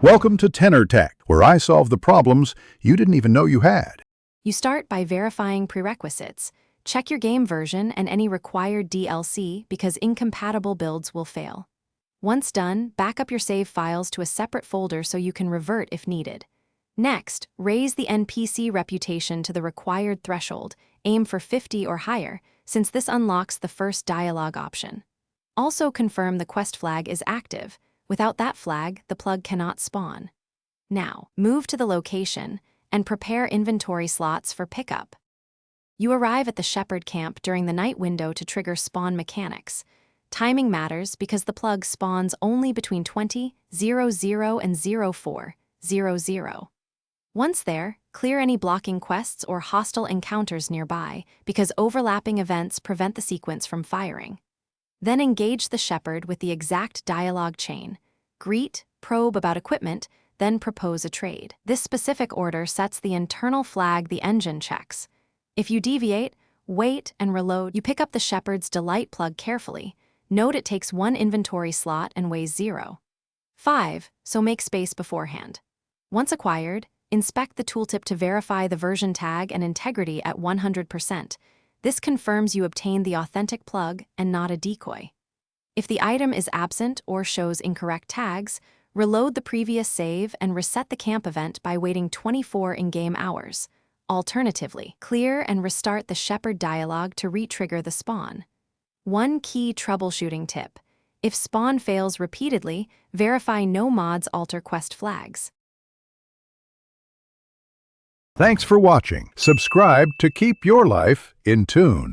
Welcome to Tenor Tech, where I solve the problems you didn't even know you had. You start by verifying prerequisites. Check your game version and any required DLC because incompatible builds will fail. Once done, back up your save files to a separate folder so you can revert if needed. Next, raise the NPC reputation to the required threshold. Aim for 50 or higher, since this unlocks the first dialogue option. Also confirm the quest flag is active. Without that flag, the plug cannot spawn. Now, move to the location and prepare inventory slots for pickup. You arrive at the Shepherd camp during the night window to trigger spawn mechanics. Timing matters because the plug spawns only between 20:00 and 04:00. Once there, clear any blocking quests or hostile encounters nearby because overlapping events prevent the sequence from firing. Then engage the Shepherd with the exact dialogue chain. Greet, probe about equipment, then propose a trade. This specific order sets the internal flag the engine checks. If you deviate, wait and reload. You pick up the Shepherd's Delight plug carefully. Note it takes 1 inventory slot and weighs 0.5, so make space beforehand. Once acquired, inspect the tooltip to verify the version tag and integrity at 100%. This confirms you obtained the authentic plug and not a decoy. If the item is absent or shows incorrect tags, reload the previous save and reset the camp event by waiting 24 in-game hours. Alternatively, clear and restart the Shepherd dialogue to re-trigger the spawn. One key troubleshooting tip: if spawn fails repeatedly, verify no mods alter quest flags. Thanks for watching. Subscribe to keep your life in tune.